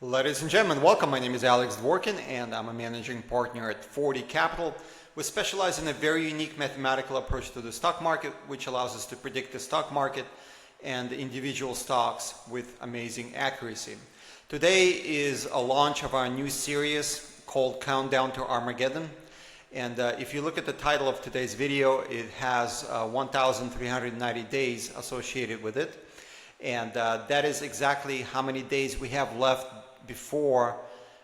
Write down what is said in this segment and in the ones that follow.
Ladies and gentlemen, welcome. My name is Alex Dworkin and I'm a managing partner at 40 Capital. We specialize in a very unique mathematical approach to the stock market, which allows us to predict the stock market and individual stocks with amazing accuracy. Today is a launch of our new series called Countdown to Armageddon. And if you look at the title of today's video, it has 1,390 days associated with it. And that is exactly how many days we have left before,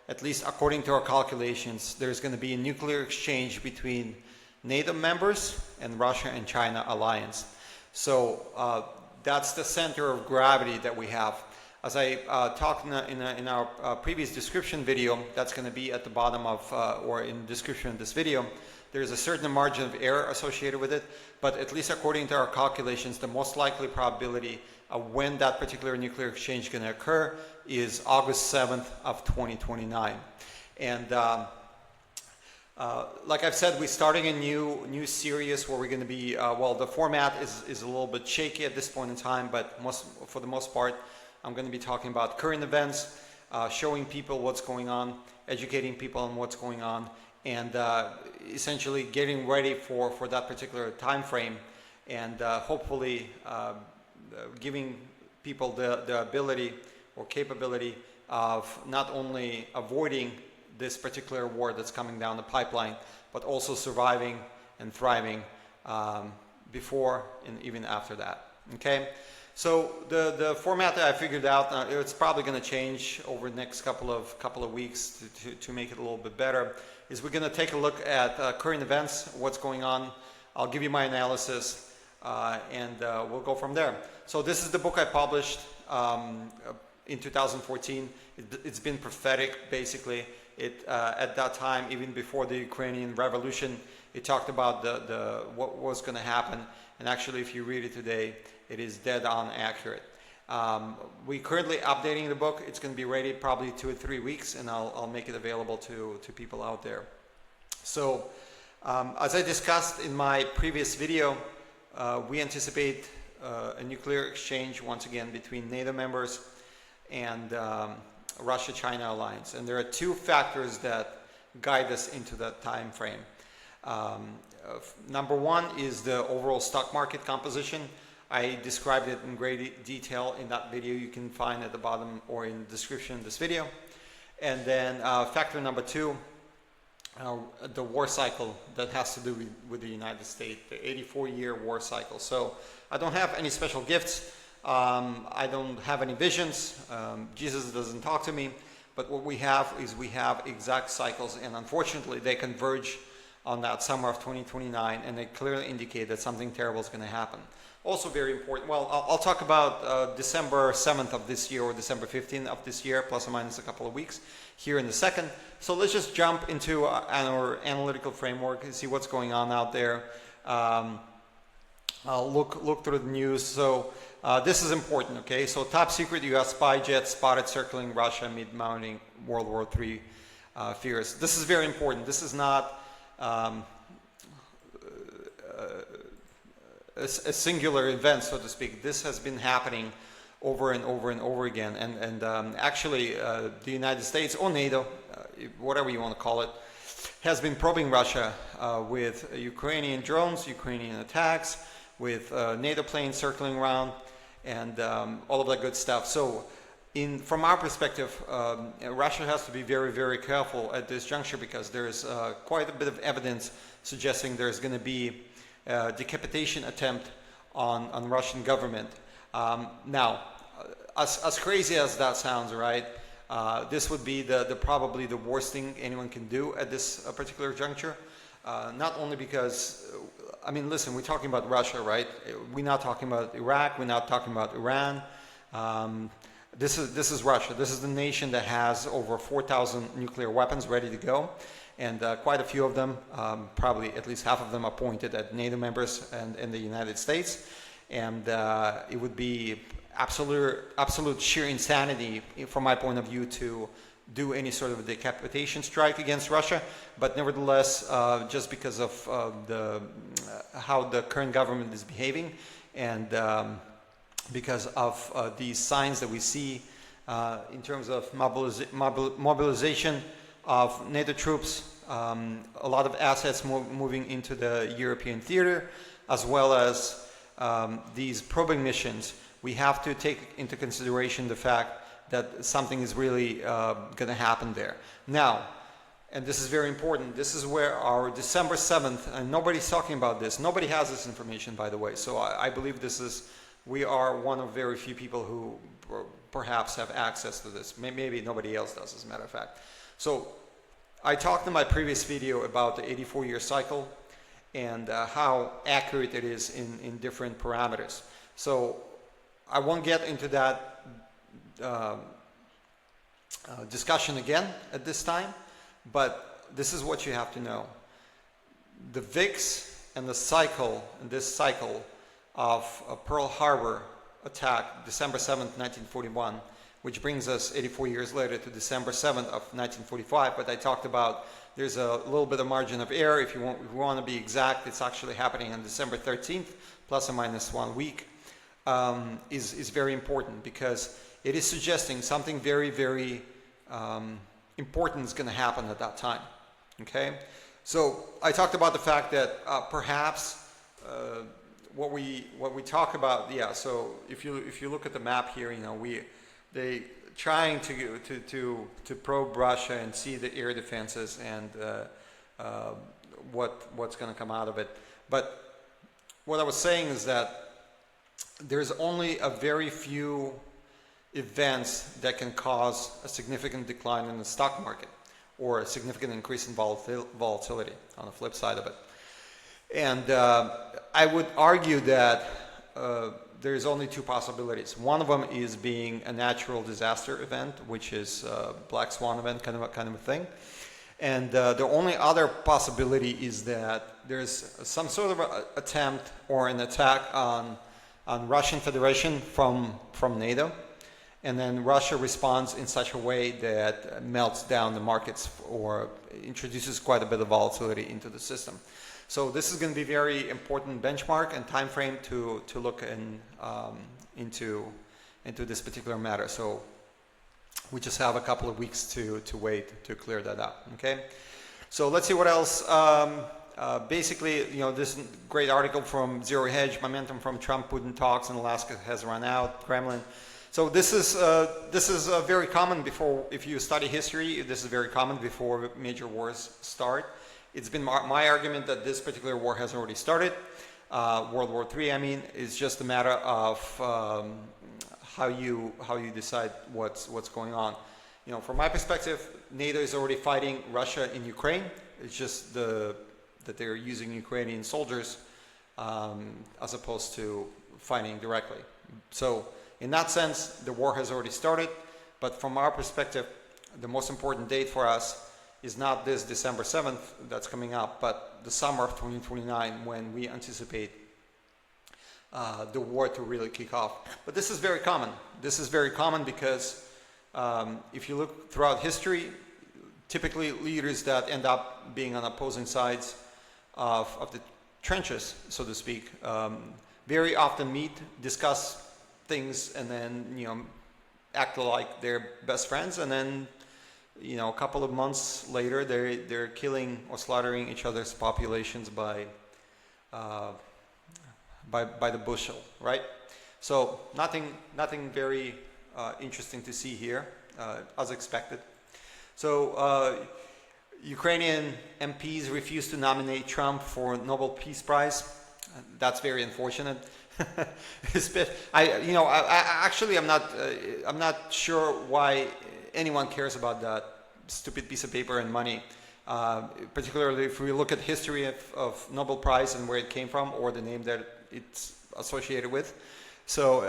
at least according to our calculations, there's going to be a nuclear exchange between NATO members and Russia and China alliance. So that's the center of gravity that we have. As I talked in our previous description video, that's going to be at the bottom of, or in the description of this video, there's a certain margin of error associated with it, but at least according to our calculations, the most likely probability of when that particular nuclear exchange is going to occur is August 7th of 2029. And like I've said, we're starting a new series where we're going to be, well, the format is a little bit shaky at this point in time, but for the most part, I'm going to be talking about current events, showing people what's going on, educating people on what's going on, and essentially getting ready for that particular time frame, and hopefully giving people the ability or capability of not only avoiding this particular war that's coming down the pipeline, but also surviving and thriving before and even after that. Okay, so the format that I figured out, it's probably going to change over the next couple of weeks to make it a little bit better, is we're going to take a look at current events, what's going on. I'll give you my analysis, and we'll go from there. So this is the book I published in 2014. It's been prophetic, basically. At that time, even before the Ukrainian revolution, it talked about what was going to happen. And actually, if you read it today, it is dead on accurate. We're currently updating the book. It's going to be ready probably 2 or 3 weeks, and I'll make it available to people out there. So as I discussed in my previous video, we anticipate a nuclear exchange once again between NATO members and Russia-China alliance. And there are two factors that guide us into that time frame. Number one is the overall stock market composition. I described it in great detail in that video you can find at the bottom or in the description of this video. And then factor number two, the war cycle that has to do with the United States, the 84-year war cycle. So I don't have any special gifts. I don't have any visions. Jesus doesn't talk to me. But what we have is we have exact cycles, and unfortunately they converge on that summer of 2029, and they clearly indicate that something terrible is going to happen. Also very important, well, I'll talk about December 7th of this year or December 15th of this year, plus or minus a couple of weeks here in a second. So let's just jump into our analytical framework and see what's going on out there. I'll look through the news. So this is important, okay? So top secret US spy jet spotted circling Russia amid mounting World War III fears. This is very important. This is not a singular event, so to speak. This has been happening over and over and over again. And actually, the United States or NATO, whatever you want to call it, has been probing Russia with Ukrainian drones, Ukrainian attacks, with NATO planes circling around, and all of that good stuff. So from our perspective, Russia has to be very, very careful at this juncture, because there's quite a bit of evidence suggesting there's going to be a decapitation attempt on Russian government. Now, as crazy as that sounds, right, this would be probably the worst thing anyone can do at this particular juncture. Not only because, I mean, listen, we're talking about Russia, right? We're not talking about Iraq. We're not talking about Iran. This is Russia. This is the nation that has over 4,000 nuclear weapons ready to go, and quite a few of them, probably at least half of them, are pointed at NATO members and the United States. And it would be absolute sheer insanity, from my point of view, to do any sort of decapitation strike against Russia. But nevertheless, just because of how the current government is behaving, and because of these signs that we see in terms of mobilization of NATO troops, a lot of assets moving into the European theater, as well as these probing missions. We have to take into consideration the fact that something is really going to happen there. Now, and this is very important, this is where our December 7th, and nobody's talking about this, nobody has this information, by the way, so I believe we are one of very few people who perhaps have access to this. Maybe nobody else does, as a matter of fact. So I talked in my previous video about the 84-year cycle and how accurate it is in different parameters. So I won't get into that discussion again at this time, but this is what you have to know. The VIX and the cycle, this cycle of Pearl Harbor attack, December 7th, 1941, which brings us 84 years later to December 7th of 1945, but I talked about there's a little bit of margin of error. If you want to be exact, it's actually happening on December 13th, plus or minus 1 week, is very important because it is suggesting something very, very important is going to happen at that time. Okay, so I talked about the fact that perhaps what we talk about, yeah. So if you look at the map here, you know, they trying to probe Russia and see the air defenses and what's going to come out of it. But what I was saying is that there's only a very few events that can cause a significant decline in the stock market or a significant increase in volatility on the flip side of it. And I would argue that there's only two possibilities. One of them is being a natural disaster event, which is a black swan event kind of a thing. And the only other possibility is that there's some sort of attempt or an attack on Russian Federation from NATO. And then Russia responds in such a way that melts down the markets or introduces quite a bit of volatility into the system. So this is going to be very important benchmark and time frame to look into this particular matter. So we just have a couple of weeks to wait to clear that up. Okay. So let's see what else. Basically, you know, this great article from Zero Hedge, momentum from Trump-Putin talks in Alaska has run out. Kremlin. So this is very common before, if you study history, this is very common before major wars start. It's been my argument that this particular war has already started. World War III, I mean, is just a matter of how you decide what's going on. You know, from my perspective, NATO is already fighting Russia in Ukraine. It's just that they're using Ukrainian soldiers as opposed to fighting directly. So in that sense, the war has already started. But from our perspective, the most important date for us is not this December 7th that's coming up, but the summer of 2029 when we anticipate the war to really kick off. But this is very common. This is very common because if you look throughout history, typically leaders that end up being on opposing sides of the trenches, so to speak, very often meet, discuss things, and then, you know, act like they're best friends, and then, you know, a couple of months later they're killing or slaughtering each other's populations by the bushel, right? So nothing very interesting to see here, as expected. So Ukrainian MPs refused to nominate Trump for Nobel Peace Prize. That's very unfortunate. I'm not sure why anyone cares about that stupid piece of paper and money. Particularly if we look at history of Nobel Prize and where it came from, or the name that it's associated with. So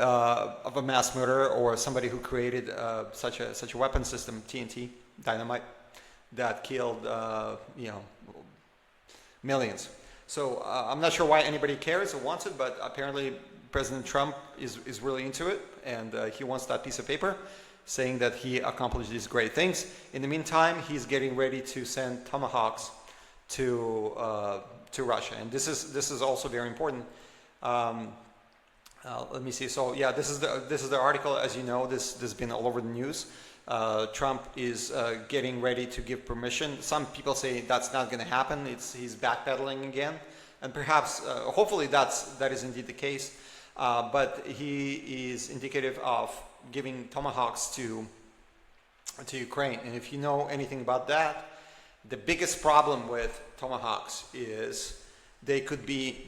of a mass murderer or somebody who created such a weapon system, TNT, dynamite, that killed millions. So I'm not sure why anybody cares or wants it, but apparently President Trump is really into it, and he wants that piece of paper saying that he accomplished these great things. In the meantime, he's getting ready to send Tomahawks to Russia, and this is also very important. Let me see. So yeah, this is the article. As you know, this has been all over the news. Trump is getting ready to give permission. Some people say that's not going to happen. He's backpedaling again, and perhaps, hopefully, that is indeed the case. But he is indicative of giving Tomahawks to Ukraine. And if you know anything about that, the biggest problem with Tomahawks is they could be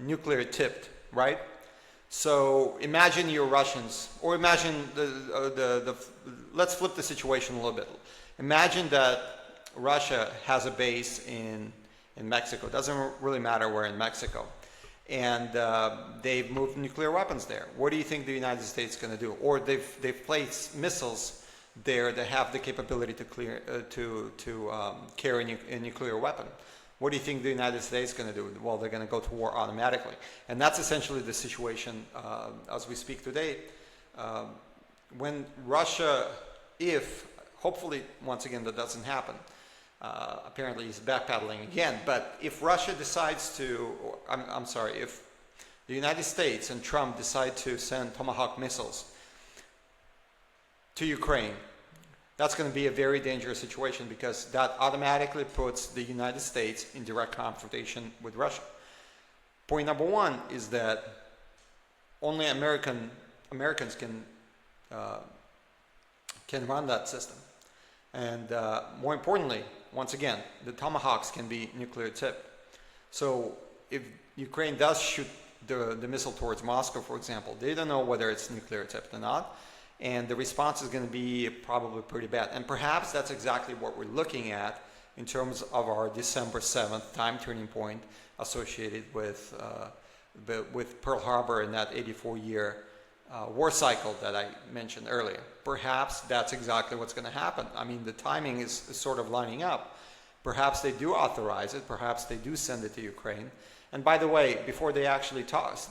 nuclear tipped, right? So imagine you're Russians, or imagine let's flip the situation a little bit. Imagine that Russia has a base in Mexico. It doesn't really matter where in Mexico. And they've moved nuclear weapons there. What do you think the United States is going to do? Or they've placed missiles there that have the capability to carry a nuclear weapon. What do you think the United States is going to do? Well, they're going to go to war automatically. And that's essentially the situation as we speak today. When Russia, hopefully, once again, that doesn't happen, apparently he's backpedaling again, but if Russia decides to, I'm sorry, if the United States and Trump decide to send Tomahawk missiles to Ukraine, that's going to be a very dangerous situation, because that automatically puts the United States in direct confrontation with Russia. Point number one is that only Americans can run that system. And more importantly, once again, the Tomahawks can be nuclear tipped. So if Ukraine does shoot the missile towards Moscow, for example, they don't know whether it's nuclear tipped or not. And the response is going to be probably pretty bad. And perhaps that's exactly what we're looking at in terms of our December 7th time turning point associated with Pearl Harbor and that 84-year war cycle that I mentioned earlier. Perhaps that's exactly what's going to happen. I mean, the timing is sort of lining up. Perhaps they do authorize it. Perhaps they do send it to Ukraine. And by the way, before they actually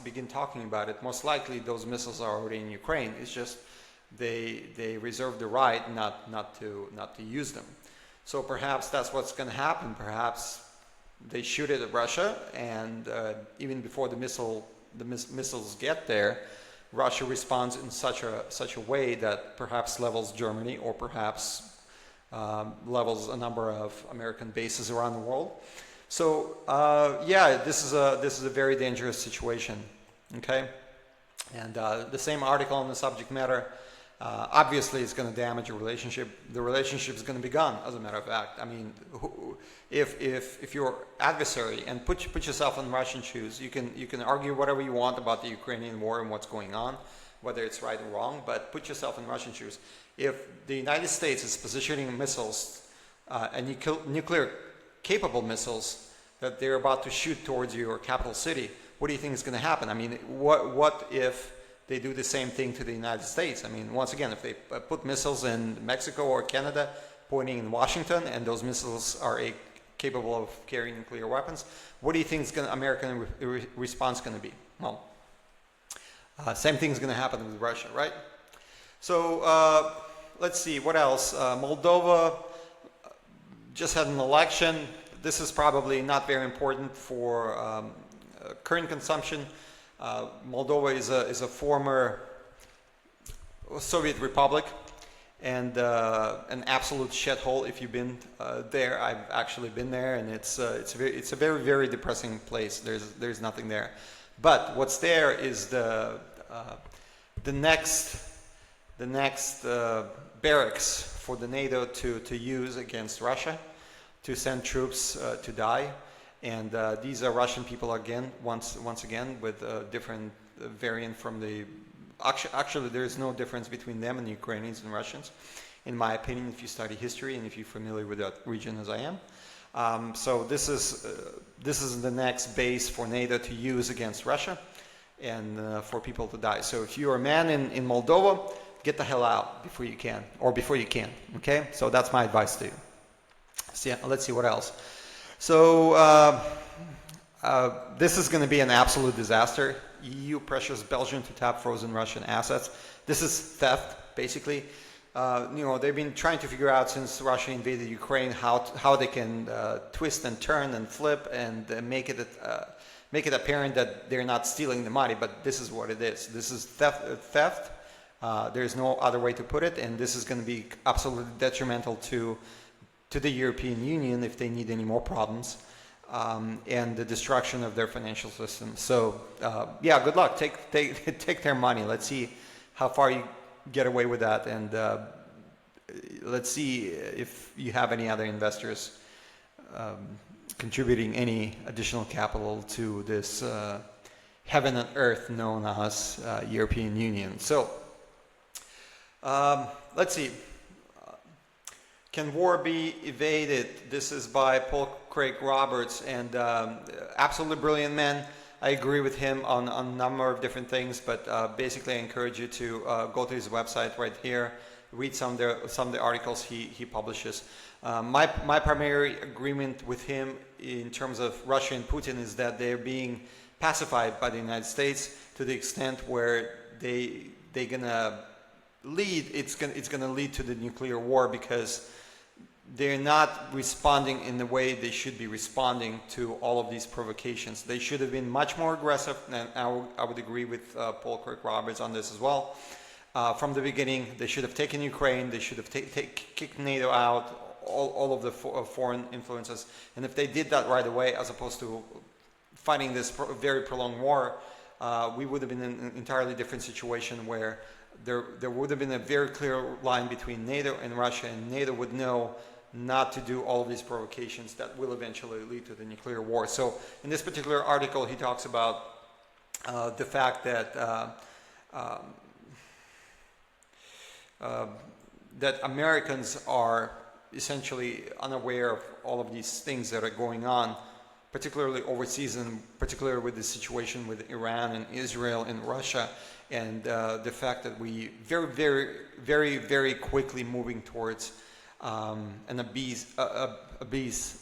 begin talking about it, most likely those missiles are already in Ukraine. It's just they reserve the right not to use them. So perhaps that's what's going to happen. Perhaps they shoot it at Russia, and even before the missiles get there, Russia responds in such a way that perhaps levels Germany, or perhaps levels a number of American bases around the world. So yeah, this is a very dangerous situation. Okay, and the same article on the subject matter. Obviously, it's going to damage your relationship. The relationship is going to be gone, as a matter of fact. I mean, if you're adversary, and put yourself in Russian shoes, you can argue whatever you want about the Ukrainian war and what's going on, whether it's right or wrong, but put yourself in Russian shoes. If the United States is positioning missiles, and nuclear capable missiles, that they're about to shoot towards your capital city, what do you think is going to happen? I mean, what if they do the same thing to the United States? I mean, once again, if they put missiles in Mexico or Canada pointing in Washington, and those missiles are capable of carrying nuclear weapons, what do you think is American response going to be? Well, same thing is going to happen with Russia, right? So let's see, what else? Moldova just had an election. This is probably not very important for current consumption. Moldova is a former Soviet republic, and an absolute shithole. If you've been there, I've actually been there, and it's a very, very depressing place. There's nothing there, but what's there is the next barracks for the NATO to use against Russia, to send troops to die. And these are Russian people again, once again, with a different variant from the... Actually, there is no difference between them and the Ukrainians and Russians, in my opinion, if you study history and if you're familiar with that region as I am. So this is the next base for NATO to use against Russia, and for people to die. So if you're a man in Moldova, get the hell out before you can, okay? So that's my advice to you. So yeah, let's see what else. So this is going to be an absolute disaster. EU pressures Belgium to tap frozen Russian assets. This is theft, basically. they've been trying to figure out since Russia invaded Ukraine how they can twist and turn and flip and make it apparent that they're not stealing the money, but this is what it is. This is theft. There's no other way to put it, and this is going to be absolutely detrimental to the European Union if they need any more problems, and the destruction of their financial system. So yeah, good luck. Take their money. Let's see how far you get away with that, and let's see if you have any other investors contributing any additional capital to this heaven and earth known as European Union. So let's see. Can war be evaded? This is by Paul Craig Roberts, and absolutely brilliant man. I agree with him on a number of different things, but basically I encourage you to go to his website right here, read some of the articles he publishes. My primary agreement with him in terms of Russia and Putin is that they're being pacified by the United States to the extent where they're gonna lead. It's gonna lead to the nuclear war, because they're not responding in the way they should be responding to all of these provocations. They should have been much more aggressive, and I would agree with Paul Craig Roberts on this as well. From the beginning, they should have taken Ukraine, they should have kicked NATO out, all of the foreign influences. And if they did that right away, as opposed to fighting this very prolonged war, we would have been in an entirely different situation where there would have been a very clear line between NATO and Russia, and NATO would know not to do all of these provocations that will eventually lead to the nuclear war. So in this particular article, he talks about the fact that that Americans are essentially unaware of all of these things that are going on, particularly overseas, and particularly with the situation with Iran and Israel and Russia, and the fact that we very quickly moving towards an abyss,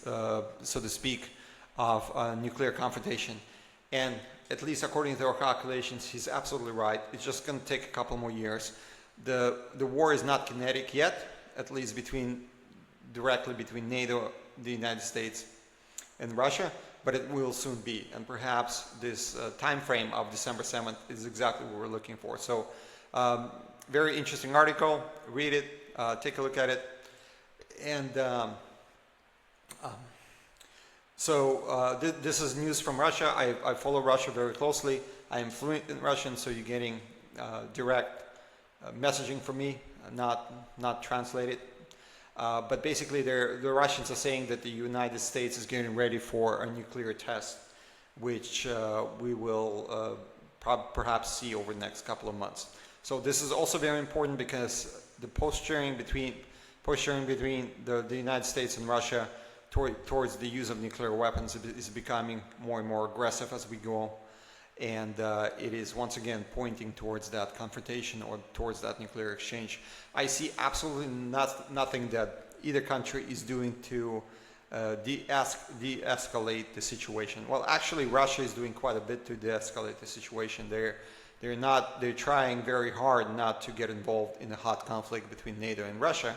so to speak, of nuclear confrontation. And at least according to our calculations, he's absolutely right. It's just going to take a couple more years. The war is not kinetic yet, at least directly between NATO, the United States, and Russia, but it will soon be. And perhaps this time frame of December 7th is exactly what we're looking for. So very interesting article. Read it, take a look at it. And this is news from Russia. I follow Russia very closely. I am fluent in Russian, so you're getting direct messaging from me, not translated. But basically, the Russians are saying that the United States is getting ready for a nuclear test, which we will perhaps see over the next couple of months. So this is also very important, because the posturing between the United States and Russia towards the use of nuclear weapons is becoming more and more aggressive as we go. And it is once again pointing towards that confrontation or towards that nuclear exchange. I see absolutely nothing that either country is doing to de-escalate the situation. Well, actually, Russia is doing quite a bit to de-escalate the situation. They're trying very hard not to get involved in a hot conflict between NATO and Russia,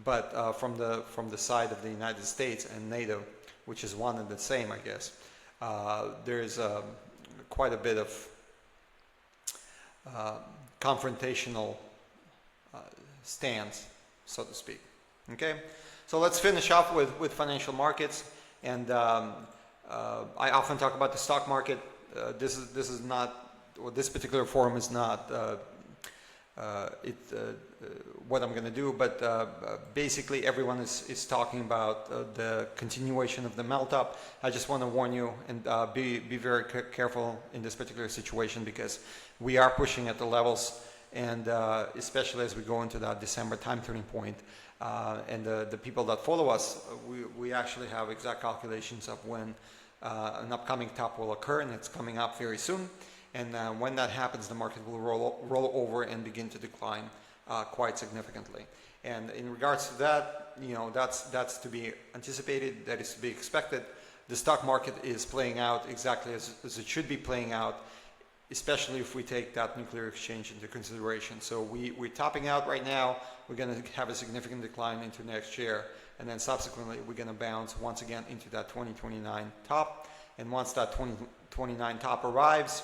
but from the side of the United States and NATO, which is one and the same, I guess, there's quite a bit of confrontational stance, so to speak. Okay, so let's finish off with financial markets. And I often talk about the stock market. This is not, or this particular forum is not what I'm going to do, but basically everyone is talking about the continuation of the melt-up. I just want to warn you and be very careful in this particular situation, because we are pushing at the levels, and especially as we go into that December time turning point. And the people that follow us, we actually have exact calculations of when an upcoming top will occur, and it's coming up very soon. And when that happens, the market will roll over and begin to decline quite significantly. And in regards to that, that's to be anticipated, that is to be expected. The stock market is playing out exactly as it should be playing out especially if we take that nuclear exchange into consideration. So we're topping out right now. We're going to have a significant decline into next year, and then subsequently we're going to bounce once again into that 2029 top. And once that 2029 top arrives,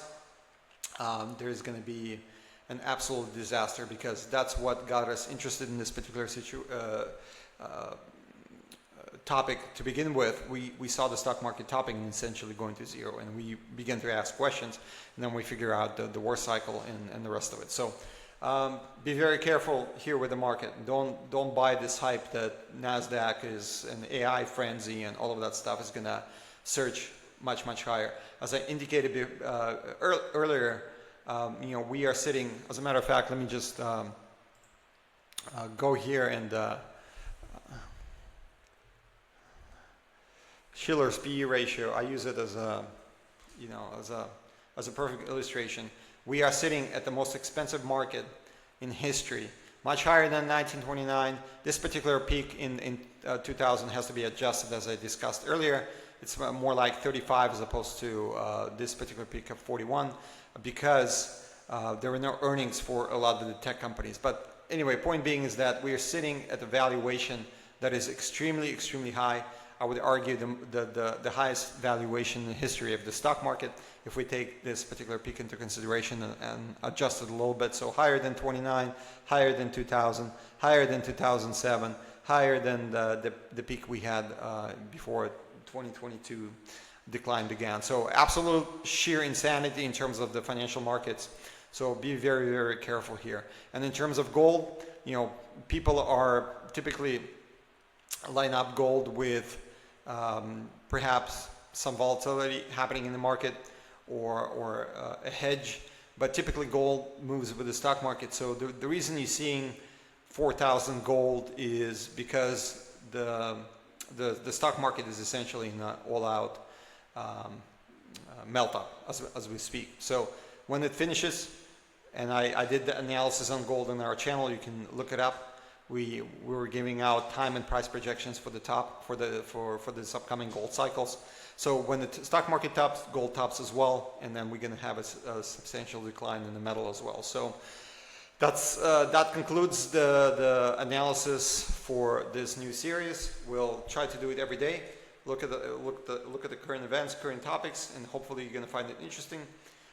there's going to be an absolute disaster, because that's what got us interested in this particular topic to begin with. We saw the stock market topping and essentially going to zero, and we began to ask questions, and then we figure out the war cycle and the rest of it. So be very careful here with the market. Don't buy this hype that NASDAQ is an AI frenzy and all of that stuff is going to surge much higher. As I indicated earlier, we are sitting, as a matter of fact, let me just go here and Shiller's PE ratio, I use it as a, as a perfect illustration. We are sitting at the most expensive market in history, much higher than 1929. This particular peak in 2000 has to be adjusted, as I discussed earlier. It's more like 35 as opposed to this particular peak of 41, because there were no earnings for a lot of the tech companies. But anyway, point being is that we are sitting at a valuation that is extremely high. I would argue the highest valuation in the history of the stock market, if we take this particular peak into consideration and adjust it a little bit. So higher than 29, higher than 2000, higher than 2007, higher than the peak we had before 2022 decline began. So absolute sheer insanity in terms of the financial markets. So be very careful here. And in terms of gold, people are typically line up gold with perhaps some volatility happening in the market or a hedge, but typically gold moves with the stock market. So the reason you're seeing 4,000 gold is because the stock market is essentially in an all-out melt up as we speak. So when it finishes, and I did the analysis on gold on our channel, you can look it up. We were giving out time and price projections for the top for this upcoming gold cycles. So when the stock market tops, gold tops as well, and then we're going to have a substantial decline in the metal as well. So that concludes the analysis for this new series. We'll try to do it every day. Look at the current events, current topics, and hopefully you're going to find it interesting,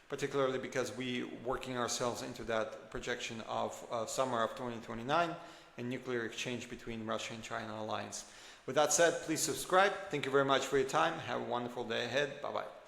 particularly because we're working ourselves into that projection of summer of 2029 and nuclear exchange between Russia and China alliance. With that said, please subscribe. Thank you very much for your time. Have a wonderful day ahead. Bye-bye.